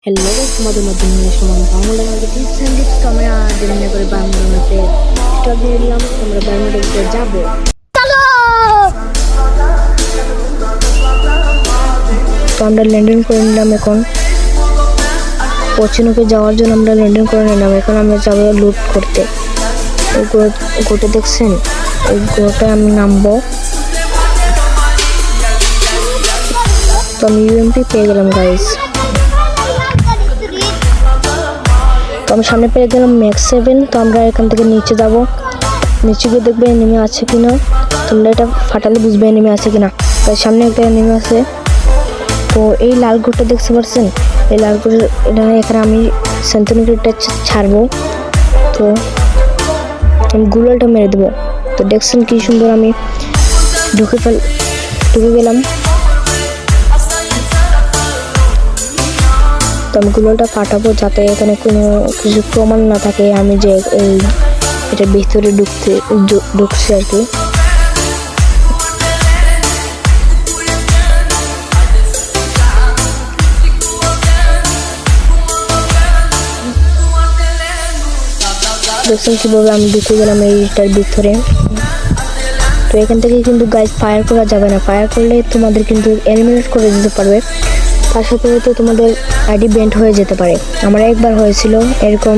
Hello guys, তোমাদের মধ্যে নিয়ে সমান বাংলা টিপস এন্ড টিপস তো আমরা দিনে করে বাংলাতে স্টক নিয়ে নিলাম। আমরা বাংলাদেশে যাব। তো আমরা ল্যান্ডিং করে নিলাম। এখন পশ্চিমকে যাওয়ার জন্য আমরা ল্যান্ডিং করে নিলাম। এখন আমরা যাবো লুট করতে। এই গোটা দেখছেন, এই গোটায় আমি নামবো। তো আমি ইউএমপি পেয়ে গেলাম গাইস। তো আমি সামনে পেয়ে গেলাম ম্যাক্স 7। তো আমরা এখান থেকে নিচে যাব। নিচে গিয়ে দেখবে এনিমি আছে কিনা। তোমরা এটা ফাটালে বুঝবে এনিমি আছে কিনা। তার সামনে একটা এনিমি আছে। তো এই লাল ঘরটা দেখতে পাচ্ছেন, এই লাল ঘর এখানে আমি সেন্টিমিটারটা ছাড়বো। তো আমি গুলালটা মেরে দেবো। তো দেখছেন কি সুন্দর আমি ঢুকে গেলাম। তো আমি গুলোটা ফাটাবো যাতে এখানে কোনো কিছু প্রমাণ না থাকে আমি যে এটার ভিতরে ঢুকছি আর কি। দেখছেন কিভাবে আমি ঢুকে গেলাম এইটার ভিতরে। তো এখান থেকে কিন্তু গাইস ফায়ার করা যাবে না। ফায়ার করলে তোমাদের কিন্তু এলিমিনেট করে দিতে পারবে। তার সাথে হয়তো তোমাদের আইডি বেন্ট হয়ে যেতে পারে। আমার একবার হয়েছিল এরকম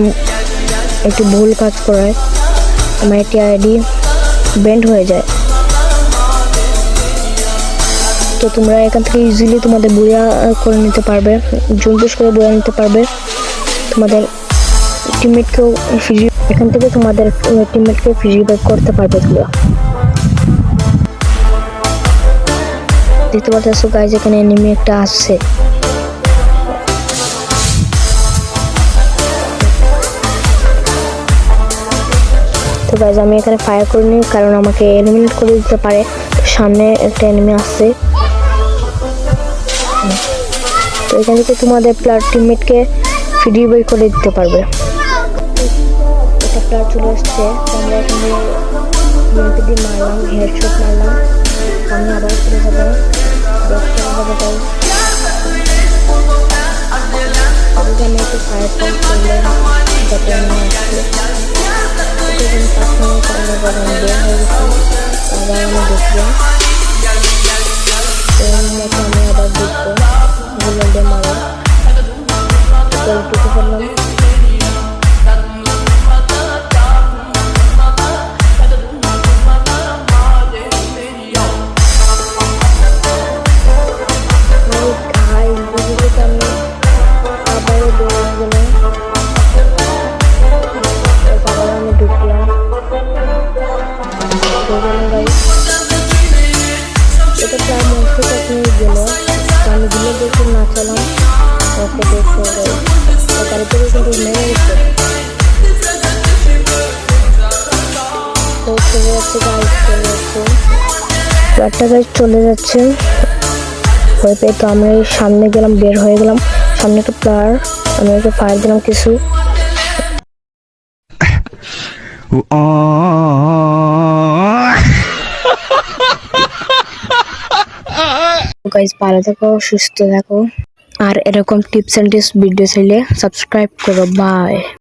একটু ভুল কাজ করায় আমার একটি আইডি বেন্ট হয়ে যায়। তো তোমরা এখান থেকে ইজিলি তোমাদের বইয়া করে নিতে পারবে, জুমপুশ করে বইয়া নিতে পারবে। তোমাদের টিমমেটকেও এখান থেকে তোমাদের টিমমেটকে ফ্রি ব্যাক করতে পারবে। তোমরা দেখতে পাচ্ছ গাইজ এখানে এনিমি একটা আসছে। তো গাইজ আমি এখানে ফায়ার করিনি কারণ আমাকে এলিমিনেট করে দিতে পারে। সামনে একটা এনিমি আসছে। তো এখান থেকে তোমাদের প্লেয়ার টিমমেটকে ফ্রি বই করে দিতে পারবে। একটা প্লেয়ার চলে আসছে। আমরা এখানে মারলাম, হেডশট মারলাম। আমি আবার চলে যাবো। আমি একটু ফায়ার টাইম করলে যাতে আমি আসলে আবার আমি দেখবো। আমি আবার দেখবো গুলো মারা ঢুকে ফেললাম। এটা প্রায় মস্ত চাকরি গেল। আমি দিলে দেখে নাচালাম ওকে দেখতে তারপরে কিন্তু মেরে গেছে। একটা গাছ চলে যাচ্ছে ভয় পেয়ে। তো আমরা সামনে গেলাম, বের হয়ে গেলাম। সামনে একটা প্লেয়ার, আমি ওকে ফায়ার দিলাম কিছু। গাইস ভালো থাকো, সুস্থ থাকো। আর এরকম টিপস এন্ড ট্রিক্স ভিডিও চাইলে সাবস্ক্রাইব করো। বাই।